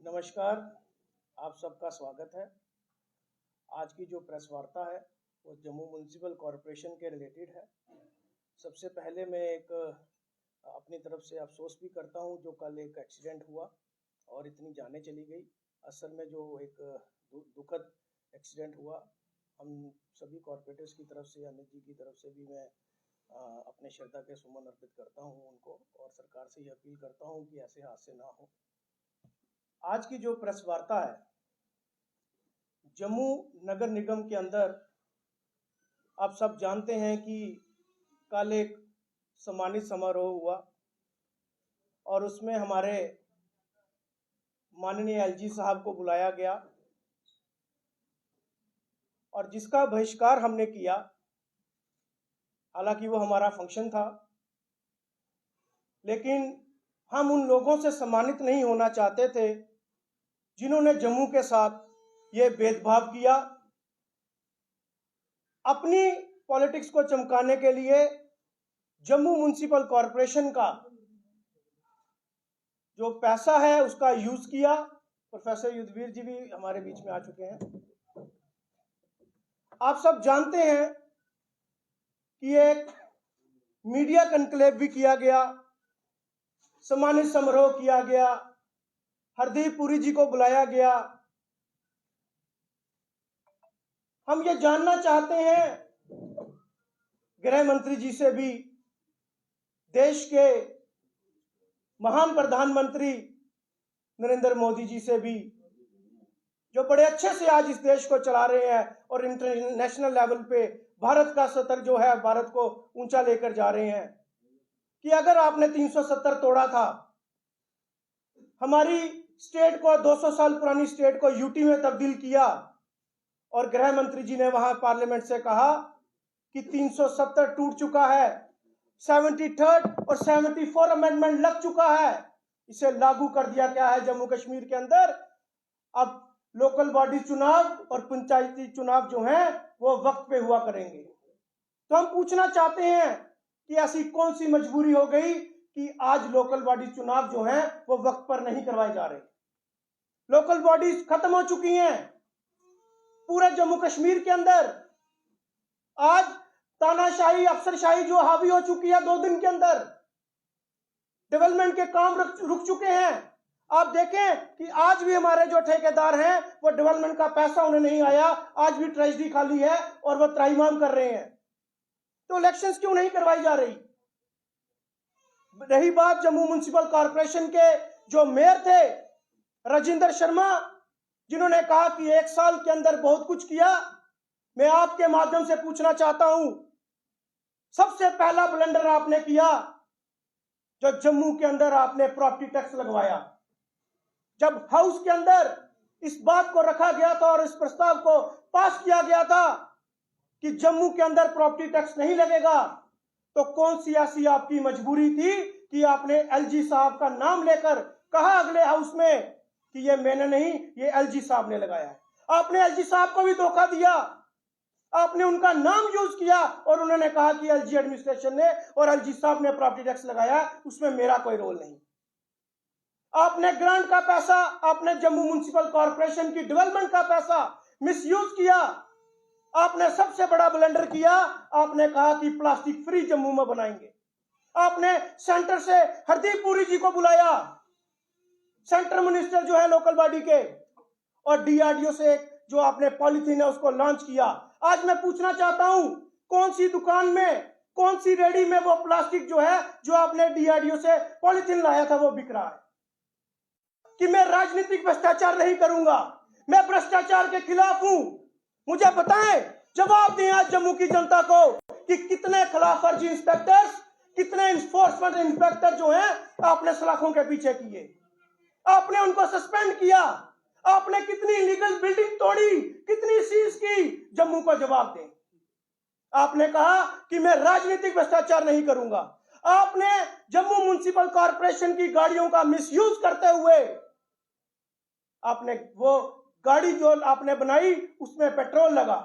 नमस्कार, आप सबका स्वागत है। आज की जो प्रेस वार्ता है वो जम्मू म्युनिसिपल कॉरपोरेशन के रिलेटेड है। सबसे पहले मैं एक अपनी तरफ से अफसोस भी करता हूं जो कल एक एक्सीडेंट हुआ और इतनी जानें चली गई। असल में जो एक दुखद एक्सीडेंट हुआ, हम सभी कॉरपोरेटर्स की तरफ से, अमित जी की तरफ से भी मैं अपने श्रद्धा के सुमन अर्पित करता हूं उनको, और सरकार से ये अपील करता हूं कि ऐसे हादसे ना हो। आज की जो प्रेस वार्ता है, जम्मू नगर निगम के अंदर आप सब जानते हैं कि कल एक सम्मानित समारोह हुआ और उसमें हमारे माननीय एलजी साहब को बुलाया गया और जिसका बहिष्कार हमने किया। हालांकि वो हमारा फंक्शन था, लेकिन हम उन लोगों से सम्मानित नहीं होना चाहते थे जिन्होंने जम्मू के साथ ये भेदभाव किया। अपनी पॉलिटिक्स को चमकाने के लिए जम्मू म्युनिसिपल कॉरपोरेशन का जो पैसा है उसका यूज किया। प्रोफेसर युद्धवीर जी भी हमारे बीच में आ चुके हैं। आप सब जानते हैं कि एक मीडिया कन्क्लेव भी किया गया, सम्मानित समारोह किया गया, हरदीप पुरी जी को बुलाया गया। हम ये जानना चाहते हैं गृह मंत्री जी से भी, देश के महान प्रधानमंत्री नरेंद्र मोदी जी से भी, जो बड़े अच्छे से आज इस देश को चला रहे हैं और इंटरनेशनल लेवल पे भारत का स्तर जो है, भारत को ऊंचा लेकर जा रहे हैं, कि अगर आपने 370 तोड़ा था, हमारी स्टेट को, 200 साल पुरानी स्टेट को यूटी में तब्दील किया, और गृह मंत्री जी ने वहां पार्लियामेंट से कहा कि 370 टूट चुका है, 73rd और 74 अमेंडमेंट लग चुका है, इसे लागू कर दिया गया है जम्मू कश्मीर के अंदर। अब लोकल बॉडी चुनाव और पंचायती चुनाव जो हैं वो वक्त पे हुआ करेंगे। तो हम पूछना चाहते हैं कि ऐसी कौन सी मजबूरी हो गई कि आज लोकल बॉडी चुनाव जो हैं वो वक्त पर नहीं करवाए जा रहे। लोकल बॉडीज खत्म हो चुकी हैं पूरे जम्मू कश्मीर के अंदर। आज तानाशाही, अफसरशाही जो हावी हो चुकी है 2 दिन के अंदर, डेवलपमेंट के काम रुक चुके हैं। आप देखें कि आज भी हमारे जो ठेकेदार हैं वो डेवलपमेंट का पैसा उन्हें नहीं आया, आज भी ट्रेजरी खाली है और वो त्राहिमाम कर रहे हैं। तो इलेक्शंस क्यों नहीं करवाई जा रही? रही बात जम्मू म्युनिसिपल कॉरपोरेशन के जो मेयर थे राजेंद्र शर्मा, जिन्होंने कहा कि 1 साल के अंदर बहुत कुछ किया, मैं आपके माध्यम से पूछना चाहता हूं, सबसे पहला ब्लंडर आपने किया जो जम्मू के अंदर आपने प्रॉपर्टी टैक्स लगवाया। जब हाउस के अंदर इस बात को रखा गया था और इस प्रस्ताव को पास किया गया था कि जम्मू के अंदर प्रॉपर्टी टैक्स नहीं लगेगा, तो कौन सी ऐसी आपकी मजबूरी थी कि आपने एलजी साहब का नाम लेकर कहा अगले हाउस में कि ये मैंने नहीं, ये एलजी साहब ने लगाया है। आपने एलजी साहब को भी धोखा दिया, आपने उनका नाम यूज किया और उन्होंने कहा कि एलजी एडमिनिस्ट्रेशन ने और एलजी साहब ने प्रॉपर्टी टैक्स लगाया, उसमें मेरा कोई रोल नहीं। आपने ग्रांट का पैसा, आपने जम्मू म्युनिसिपल कॉरपोरेशन की डेवलपमेंट का पैसा मिसयूज किया। आपने सबसे बड़ा ब्लंडर किया, आपने कहा कि प्लास्टिक फ्री जम्मू में बनाएंगे। आपने सेंटर से हरदीप पुरी जी को बुलाया, सेंटर मिनिस्टर जो है लोकल बॉडी के, और डीआरडीओ से जो आपने पॉलिथीन है उसको लॉन्च किया। आज मैं पूछना चाहता हूं, कौन सी दुकान में, कौन सी रेडी में वो प्लास्टिक जो है, जो आपने डीआरडीओ से पॉलिथीन लाया था, वो बिक रहा है? कि मैं राजनीतिक भ्रष्टाचार नहीं करूंगा, मैं भ्रष्टाचार के खिलाफ हूं। मुझे बताएं, जवाब दें आज जम्मू की जनता को कि कितने खिलाफवर्जी इंस्पेक्टर्स, कितने इन्फोर्समेंट इंस्पेक्टर जो हैं आपने सलाखों के पीछे किए, आपने उनको सस्पेंड किया, आपने कितनी इलीगल बिल्डिंग तोड़ी, कितनी सीज की, जम्मू को जवाब दें। आपने कहा कि मैं राजनीतिक भ्रष्टाचार नहीं करूंगा। आपने जम्मू म्युनिसिपल कॉरपोरेशन की गाड़ियों का मिसयूज करते हुए, आपने वो गाड़ी जो आपने बनाई उसमें पेट्रोल लगा,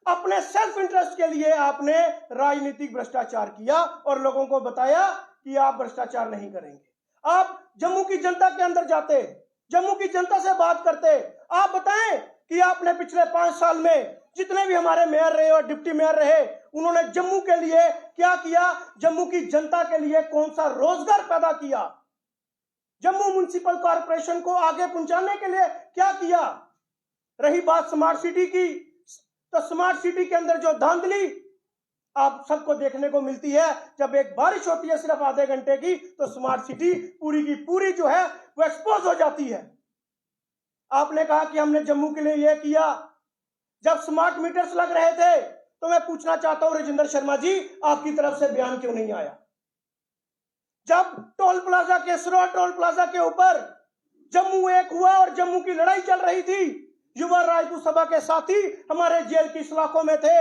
अपने सेल्फ इंटरेस्ट के लिए आपने राजनीतिक भ्रष्टाचार किया और लोगों को बताया कि आप भ्रष्टाचार नहीं करेंगे। आप जम्मू की जनता के अंदर जाते, जम्मू की जनता से बात करते, आप बताएं कि आपने पिछले 5 साल में जितने भी हमारे मेयर रहे और डिप्टी मेयर रहे, उन्होंने जम्मू के लिए क्या किया, जम्मू की जनता के लिए कौन सा रोजगार पैदा किया, जम्मू म्युनिसिपल कॉर्पोरेशन को आगे पहुंचाने के लिए क्या किया। रही बात स्मार्ट सिटी की, तो स्मार्ट सिटी के अंदर जो धांधली आप सबको देखने को मिलती है, जब एक बारिश होती है सिर्फ आधे घंटे की, तो स्मार्ट सिटी पूरी की पूरी जो है वो एक्सपोज हो जाती है। आपने कहा कि हमने जम्मू के लिए यह किया, जब स्मार्ट मीटर्स लग रहे थे तो मैं पूछना चाहता हूं राजेंद्र शर्मा जी, आपकी तरफ से बयान क्यों नहीं आया? जब टोल प्लाजा के सरोवर टोल प्लाजा के ऊपर जम्मू एक हुआ और जम्मू की लड़ाई चल रही थी, युवा राजपूत सभा के साथी हमारे जेल की सलाखों में थे।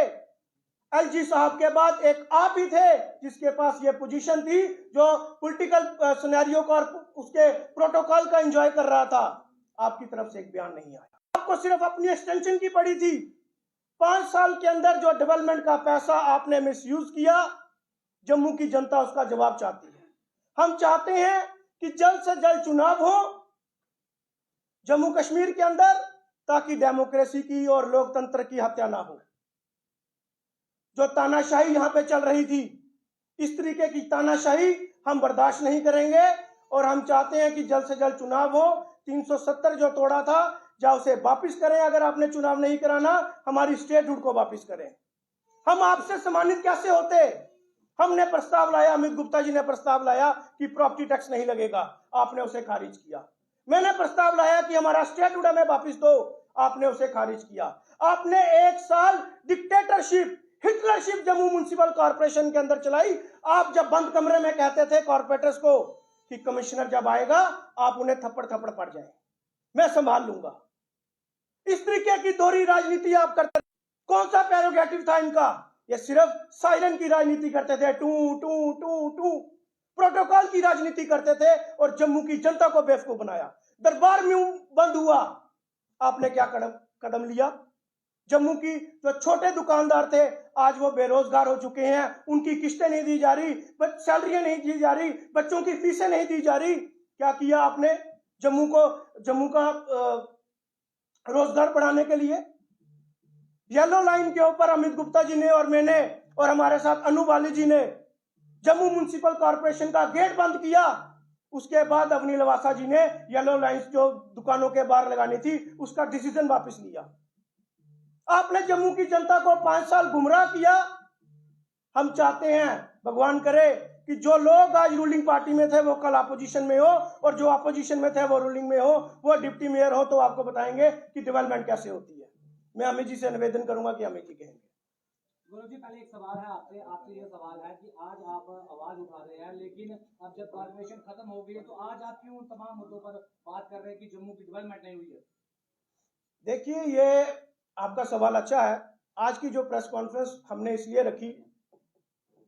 एलजी साहब के बाद एक आप ही थे जिसके पास ये पोजीशन थी, जो पॉलिटिकल सिनेरियो का और उसके प्रोटोकॉल का एंजॉय कर रहा था। आपकी तरफ से एक बयान नहीं आया, आपको सिर्फ अपनी एक्सटेंशन की पड़ी थी। 5 साल के अंदर जो डेवलपमेंट का पैसा आपने मिसयूज किया, जम्मू की जनता उसका जवाब चाहती है। हम चाहते हैं कि जल्द से जल्द चुनाव हो जम्मू कश्मीर के अंदर, ताकि डेमोक्रेसी की और लोकतंत्र की हत्या ना हो। जो तानाशाही यहां पे चल रही थी, इस तरीके की तानाशाही हम बर्दाश्त नहीं करेंगे और हम चाहते हैं कि जल्द से जल्द चुनाव हो। 370 जो तोड़ा था, या उसे वापिस करें, अगर आपने चुनाव नहीं कराना हमारी स्टेटहुड को वापिस करें। हम आपसे सम्मानित कैसे होते? हमने प्रस्ताव लाया, अमित गुप्ता जी ने प्रस्ताव लाया कि प्रॉपर्टी टैक्स नहीं लगेगा, आपने उसे खारिज किया। मैंने प्रस्ताव लाया कि हमारा स्टेटहुड हमें वापिस दो, आपने उसे खारिज किया। आपने 1 साल डिक्टेटरशिप, हिटलरशिप जम्मू म्युनिसिपल कॉर्पोरेशन के अंदर चलाई। आप जब बंद कमरे में कहते थे कॉर्पोरेटर्स को कि कमिश्नर जब आएगा आप उन्हें थप्पड़ थप्पड़ पड़ जाए, मैं संभाल लूंगा। इस तरीके की दोहरी राजनीति आप करते। कौन सा प्रेरोगेटिव था इनका? ये सिर्फ साइलेंट की राजनीति करते थे, to to to to protocol की राजनीति करते थे और जम्मू की जनता को बेवकूफ बनाया। दरबार में बंद हुआ, आपने क्या कदम लिया? जम्मू की जो छोटे दुकानदार थे आज वो बेरोजगार हो चुके हैं, उनकी किस्तें नहीं दी जा रही, सैलरियां नहीं दी जा रही, बच्चों की फीसें नहीं दी जा रही। क्या किया आपने जम्मू का रोजगार बढ़ाने के लिए? येलो लाइन के ऊपर अमित गुप्ता जी ने और मैंने और हमारे साथ अनु बाली जी ने जम्मू म्युनिसिपल कॉर्पोरेशन का गेट बंद किया। उसके बाद अवनी लवासा जी ने येलो लाइन जो दुकानों के बाहर लगानी थी उसका डिसीजन वापस लिया। आपने जम्मू की जनता को 5 साल गुमराह किया। हम चाहते हैं भगवान करे कि जो लोग आज रूलिंग पार्टी में थे वो कल अपोजिशन में हो, और जो अपोजिशन में थे वो रूलिंग में हो, वो डिप्टी मेयर हो, तो आपको बताएंगे कि डेवलपमेंट कैसे होती है। मैं अमित जी से निवेदन करूंगा कि अमित जी कहेंगे। गुरु जी, पहले एक सवाल है आपसे ये सवाल है कि आज आप आवाज उठा रहे हैं, लेकिन अब जब कॉर्पोरेशन खत्म हो गई है तो आज आप क्यों तमाम मुद्दों पर बात कर रहे हैं कि जम्मू की डेवलपमेंट नहीं हुई है? देखिए, ये आपका सवाल अच्छा है। आज की जो प्रेस कॉन्फ्रेंस हमने इसलिए रखी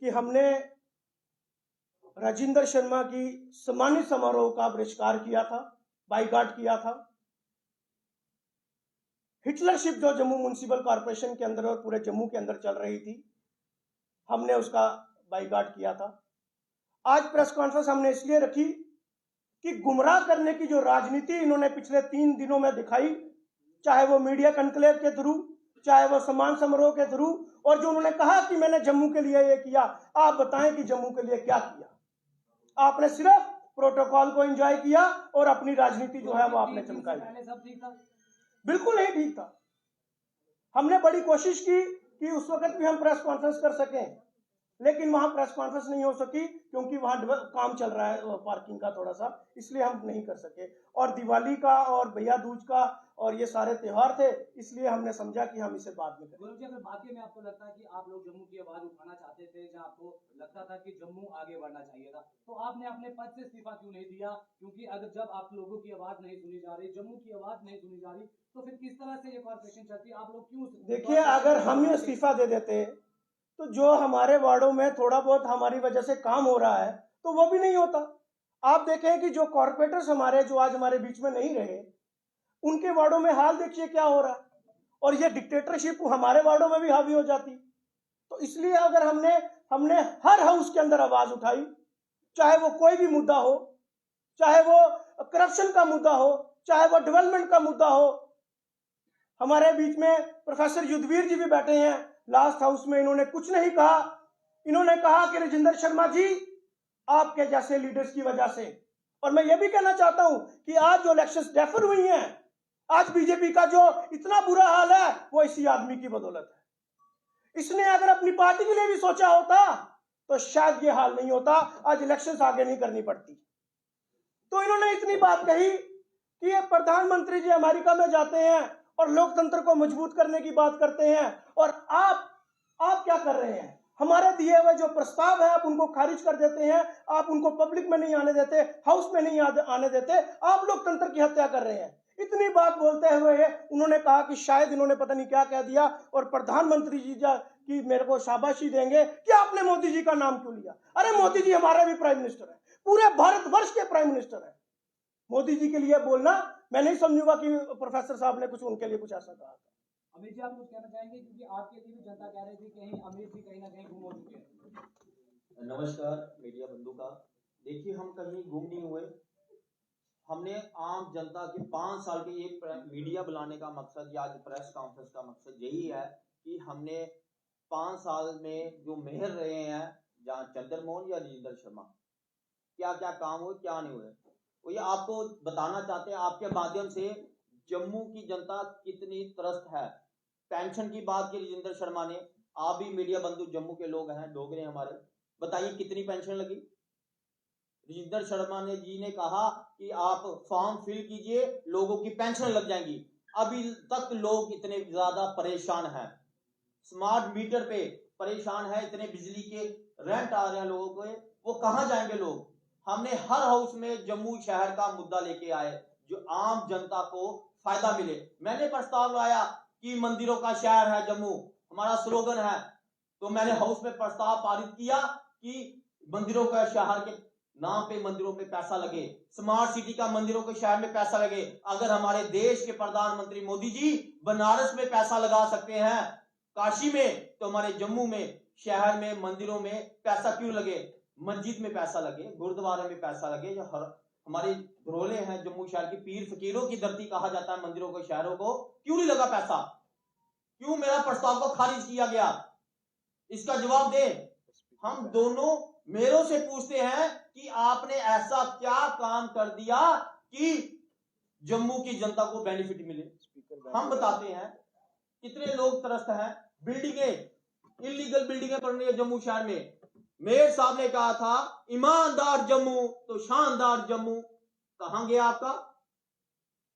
कि हमने राजेंद्र शर्मा की सम्मानित समारोह का बहिष्कार किया था, बाइकआउट किया था। हिटलरशिप जो जम्मू म्युनिसिपल कॉर्पोरेशन के अंदर और पूरे जम्मू के अंदर चल रही थी, हमने उसका बाइकआउट किया था। आज प्रेस कॉन्फ्रेंस हमने इसलिए रखी कि गुमराह करने की जो राजनीति इन्होंने पिछले 3 दिनों में दिखाई, चाहे वो मीडिया कन्क्लेव के थ्रू, चाहे वो सम्मान समारोह के थ्रू, और जो उन्होंने कहा कि मैंने जम्मू के लिए ये किया, आप बताएं कि जम्मू के लिए क्या किया? आपने सिर्फ प्रोटोकॉल को एंजॉय किया और अपनी राजनीति जो है वो आपने चमकाई। बिल्कुल नहीं ठीक था। हमने बड़ी कोशिश की कि उस वक्त भी हम प्रेस कॉन्फ्रेंस कर सकें, लेकिन वहां प्रेस कॉन्फ्रेंस नहीं हो सकी क्योंकि वहां काम चल रहा है पार्किंग का थोड़ा सा, इसलिए हम नहीं कर सके। और दिवाली का और भैया दूज का और ये सारे त्योहार थे, इसलिए हमने समझा कि हम इसे बाद में करें। गुरु जी, अगर बाकी में आपको लगता है कि आप लोग जम्मू की आवाज उठाना चाहते थे, जहां आपको लगता था कि जम्मू आगे बढ़ना चाहिए था, तो आपने अपने पद से इस्तीफा क्यों नहीं दिया? क्योंकि अगर जब आप लोगों की आवाज नहीं सुनी जा रही, जम्मू की आवाज नहीं सुनी जा रही, तो फिर किस तरह से ये कॉर्पोरेशन चलती? आप लोग क्यों? देखिए, अगर हम ही इस्तीफा दे देते तो जो हमारे वार्डों में थोड़ा बहुत हमारी वजह से काम हो रहा है तो वो भी नहीं होता। आप देखें कि जो कॉर्पोरेटर्स हमारे जो आज हमारे बीच में नहीं रहे, उनके वार्डों में हाल देखिए क्या हो रहा है, और ये डिक्टेटरशिप हमारे वार्डों में भी हावी हो जाती। तो इसलिए अगर हमने हर हाउस के अंदर आवाज उठाई, चाहे वो कोई भी मुद्दा हो, चाहे वो करप्शन का मुद्दा हो, चाहे वो डेवलपमेंट का मुद्दा हो। हमारे बीच में प्रोफेसर युद्धवीर जी भी बैठे हैं, लास्ट हाउस में इन्होंने कुछ नहीं कहा। इन्होंने कहा कि राजेंद्र शर्मा जी, आपके जैसे लीडर्स की वजह से, और मैं ये भी कहना चाहता हूं कि आज जो इलेक्शंस डेफर हुई हैं, आज बीजेपी का जो इतना बुरा हाल है, वो इसी आदमी की बदौलत है। इसने अगर अपनी पार्टी के लिए भी सोचा होता तो शायद ये हाल नहीं होता, आज इलेक्शंस आगे नहीं करनी पड़ती। तो इन्होंने इतनी बात कही कि ये प्रधानमंत्री जी अमेरिका में जाते हैं और लोकतंत्र को मजबूत करने की बात करते हैं, और आप क्या कर रहे हैं? हमारे दिए हुए जो प्रस्ताव है आप उनको खारिज कर देते हैं, आप उनको पब्लिक में नहीं आने देते, हाउस में नहीं आने देते, आप लोकतंत्र की हत्या कर रहे हैं। इतनी बात बोलते हुए उन्होंने कहा कि शायद इन्होंने पता नहीं क्या कह दिया, और प्रधानमंत्री जी की मेरे को शाबाशी देंगे कि आपने मोदी जी का नाम क्यों लिया। अरे मोदी जी हमारे भी प्राइम मिनिस्टर है, पूरे भारतवर्ष के प्राइम मिनिस्टर है। मोदी जी के लिए बोलना मैं नहीं समझूंगा कि प्रोफेसर साहब ने कुछ उनके लिए कुछ ऐसा कहा था। अमित जी, आप कुछ कहना चाहेंगे, क्योंकि आपके लिए भी जनता कह रही थी कहीं अमित जी कहीं ना कहीं गुम हो चुके हैं। नमस्कार मीडिया बंधु का। देखिए, हम कहीं गुम नहीं हुए। हमने आम जनता के 5 साल के ये मीडिया बुलाने का मकसद या आज प्रेस कॉन्फ्रेंस का मकसद यही है कि हमने 5 साल में जो मेयर रहे हैं, जहाँ चंद्रमोहन या राजेंद्र शर्मा, क्या क्या काम हुए क्या नहीं हुए, वो ये आपको बताना चाहते हैं। आपके माध्यम से जम्मू की जनता कितनी त्रस्त है। पेंशन की बात की राजेंद्र शर्मा ने, आप भी मीडिया बंधु जम्मू के लोग हैं, डोगरे हमारे, बताइए कितनी पेंशन लगी। राजेंद्र शर्मा ने जी ने कहा कि आप फॉर्म फिल कीजिए, लोगों की पेंशन लग जाएंगी। अभी तक लोग इतने ज्यादा परेशान हैं, स्मार्ट मीटर पे परेशान है, इतने बिजली के रेंट आ रहे हैं लोगों को, वो कहां जाएंगे लोग। हमने हर हाउस में जम्मू शहर का मुद्दा लेके आए जो आम जनता को फायदा मिले। मैंने प्रस्ताव लाया कि मंदिरों का शहर है जम्मू, हमारा स्लोगन है, तो मैंने हाउस में प्रस्ताव पारित किया कि मंदिरों का शहर के नाम पे मंदिरों में पैसा लगे, स्मार्ट सिटी का मंदिरों के शहर में पैसा लगे। अगर हमारे देश के प्रधानमंत्री मोदी जी बनारस में पैसा लगा सकते हैं, काशी में, तो हमारे जम्मू में शहर में मंदिरों में पैसा क्यों लगे, मस्जिद में पैसा लगे, गुरुद्वारे में पैसा लगे। जो हमारे धरोले हैं जम्मू शहर की, पीर फकीरों की धरती कहा जाता है मंदिरों को, शहरों को, क्यों नहीं लगा पैसा? क्यों मेरा प्रस्ताव को खारिज किया गया? इसका जवाब दे। हम दोनों मेयरों से पूछते हैं कि आपने ऐसा क्या काम कर दिया कि जम्मू की जनता को बेनिफिट मिले। हम बताते हैं कितने लोग त्रस्त हैं। बिल्डिंगें, इलीगल बिल्डिंगें बन रही है जम्मू शहर में। मेयर साहब ने कहा था ईमानदार जम्मू तो शानदार जम्मू, कहां गया आपका?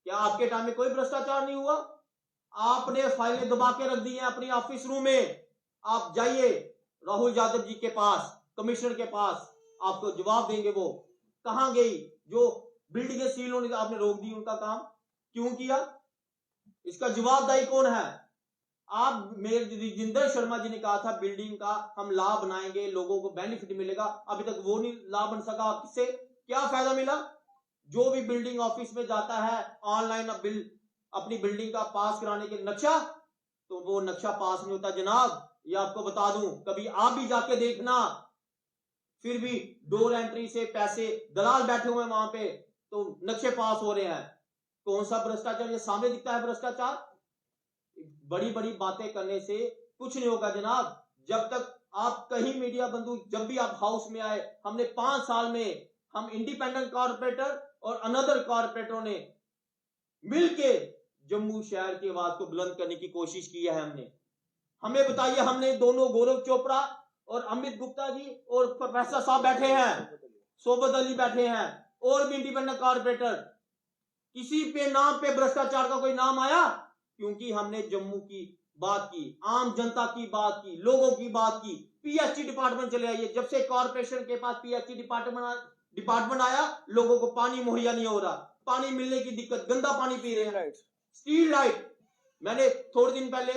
क्या आपके टाइम में कोई भ्रष्टाचार नहीं हुआ? आपने फाइलें दबा के रख दी हैं अपनी ऑफिस रूम में। आप जाइए राहुल यादव जी के पास, कमिश्नर के पास, आपको जवाब देंगे वो कहां गई। जो बिल्डिंगें सील होने आपने रोक दी, उनका काम क्यों किया? इसका जवाबदारी कौन है? आप मेयर राजेंद्र शर्मा जी ने कहा था बिल्डिंग का हम लाभ बनाएंगे, लोगों को बेनिफिट मिलेगा, अभी तक वो नहीं लाभ बन सका। इससे क्या फायदा मिला? जो भी बिल्डिंग ऑफिस में जाता है ऑनलाइन बिल अपनी बिल्डिंग का पास कराने के नक्शा, तो वो नक्शा पास नहीं होता जनाब। ये आपको बता दूं, कभी आप भी जाके देखना, फिर भी डोर एंट्री से पैसे दलाल बैठे हुए वहां पे, तो नक्शे पास हो रहे हैं। कौन सा भ्रष्टाचार? ये सामने दिखता है भ्रष्टाचार। बड़ी बड़ी बातें करने से कुछ नहीं होगा जनाब। जब तक आप कहीं मीडिया बंधु, जब भी आप हाउस में आए, हमने 5 साल में हम इंडिपेंडेंट कॉर्पोरेटर और अनदर कॉर्पोरेटरों ने मिलके जम्मू शहर की आवाज को बुलंद करने की कोशिश की है। हमें बताइए, हमने दोनों, गौरव चोपड़ा और अमित गुप्ता जी और प्रोफेसर साहब बैठे हैं, सोबत अली बैठे हैं, और भी इंडिपेंडेंट कॉर्पोरेटर, किसी पे नाम पे भ्रष्टाचार का कोई नाम आया? क्योंकि हमने जम्मू की बात की, आम जनता की बात की, लोगों की बात की। पीएचई डिपार्टमेंट चले आइए, जब से कॉर्पोरेशन के पास पीएचई डिपार्टमेंट आया, लोगों को पानी मुहैया नहीं हो रहा, पानी मिलने की दिक्कत, गंदा पानी पी रहे हैं। स्ट्रीट लाइट, मैंने थोड़े दिन पहले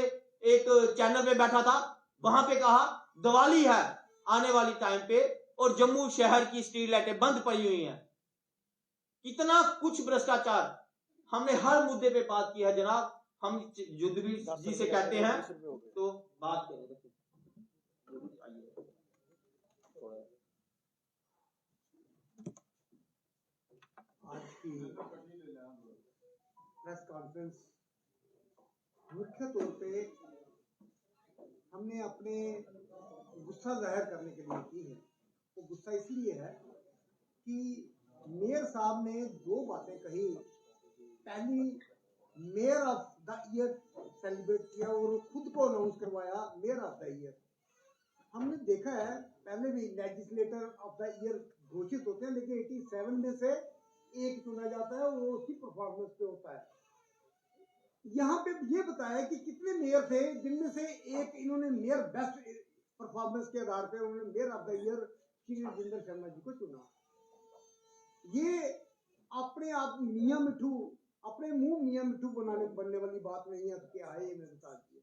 एक चैनल पे बैठा था, वहां पे कहा दिवाली है आने वाली टाइम पे और जम्मू शहर की स्ट्रीट लाइटें बंद पड़ी हुई हैं। कितना कुछ भ्रष्टाचार, हमने हर मुद्दे पे बात की है जनाब। हम युद्धवीर जी से कहते हैं तो बात करें। प्रेस कॉन्फ्रेंस मुख्य तौर पे हमने अपने गुस्सा जाहिर करने के लिए की है। वो गुस्सा इसलिए है कि मेयर साहब ने दो बातें कही। पहली, mayor of the year celebrate किया और खुद को अनाउंस करवाया मेयर ऑफ द ईयर। हमने देखा है पहले भी लेजिस्लेटर ऑफ द ईयर घोषित होते हैं, लेकिन 87 में से एक चुना जाता है और वो उसकी परफॉर्मेंस पे होता है। यहाँ पे ये बताया कि कितने मेयर थे, जिनमें से एक इन्होंने मेयर बेस्ट परफॉर्मेंस के आधार पे उन्होंने mayor of the year Shri Rajinder Sharma ji को चुना। ये अपने आप मियां मिठू, अपने मुंह मियां मिठू बनने वाली बात नहीं है कि आए ये मेरे साथ किया।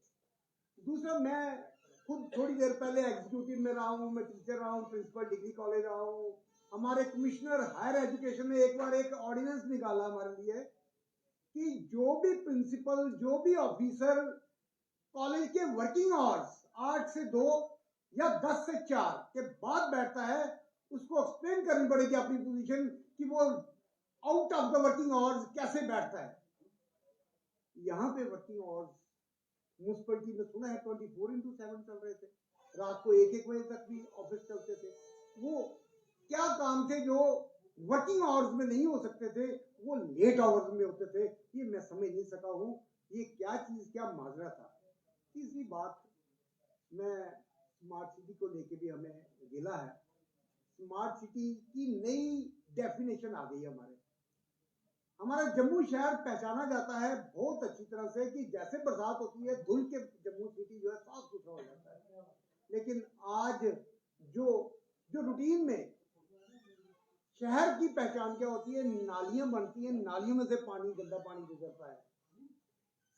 दूसरा, मैं खुद थोड़ी देर पहले एग्जीक्यूटिव में रहा हूँ, मैं टीचर रहा हूँ, प्रिंसिपल डिग्री कॉलेज रहा हूँ। हमारे कमिश्नर हायर एजुकेशन ने एक बार एक ऑर्डिनेंस निकाला हमारे लिए कि जो भी प्रिंसिपल, जो भी ऑफिसर कॉलेज के वर्किंग आवर्स 8 से 2 या 10 से 4 के बाद बैठता है, उसको एक्सप्लेन करनी पड़ेगी अपनी पोजीशन कि वो out of the working hours कैसे बैठता है। यहाँ पे वर्किंग आवर्स म्यूनिसिपैलिटी में सुना है 24/7 चल रहे थे, रात को 1-1 बजे तक भी ऑफिस चलते थे। वो क्या काम थे जो वर्किंग आवर्स में नहीं हो सकते थे, वो लेट आवर्स में होते थे। ये मैं समझ नहीं सका हूँ, ये क्या चीज, क्या माजरा था। तीसरी बात, मैं स्मार्ट सिटी को लेके भी हमें गिला है। स्मार्ट सिटी की नई डेफिनेशन आ गई है। हमारा जम्मू शहर पहचाना जाता है बहुत अच्छी तरह से कि जैसे बरसात होती है धुल के जम्मू सिटी जो है साफ सुथरा हो जाता है। लेकिन आज जो रूटीन में शहर की पहचान क्या होती है, नालियां बनती हैं, नालियों में से पानी, गंदा पानी गुजरता है।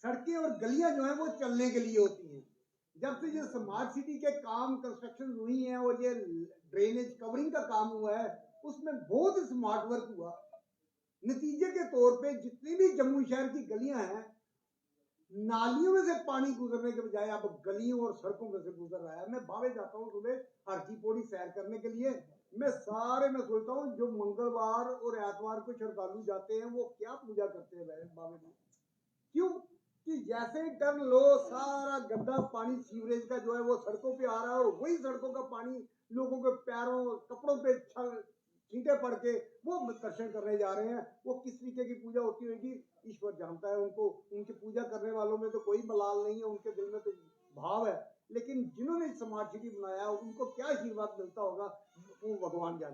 सड़कें और गलियां जो हैं वो चलने के लिए होती हैं। जब से ये स्मार्ट सिटी के काम, कंस्ट्रक्शन हुई हैं और ये ड्रेनेज कवरिंग का काम हुआ है, उसमें बहुत स्मार्ट वर्क हुआ। नतीजे के तौर पे जितनी भी जम्मू शहर की गलियां हैं, नालियों में से पानी गुजरने के बजाय अब गलियों और सड़कों में से गुजर रहा है। मैं बावे जाता हूँ सुबह हर की पौड़ी सैर करने के लिए। मैं सोचता हूँ जो मंगलवार और एतवार को श्रद्धालु जाते हैं वो क्या पूजा करते हैं बावे में। क्यों कि जैसे ही टर्न लो, सारा गंदा पानी सीवरेज का जो है वो सड़कों पे आ रहा है और वही सड़कों का पानी लोगों के पैरों, कपड़ों पे छींटे पड़ के वो दर्शन करने जा रहे हैं। वो किस तरीके की पूजा होती होगी ईश्वर जानता है। उनको, उनकी पूजा करने वालों में तो कोई मलाल नहीं है, उनके दिल में तो भाव है। लेकिन जिन्होंने स्मार्ट सिटी बनाया उनको क्या आशीर्वाद मिलता होगा वो भगवान जानता है।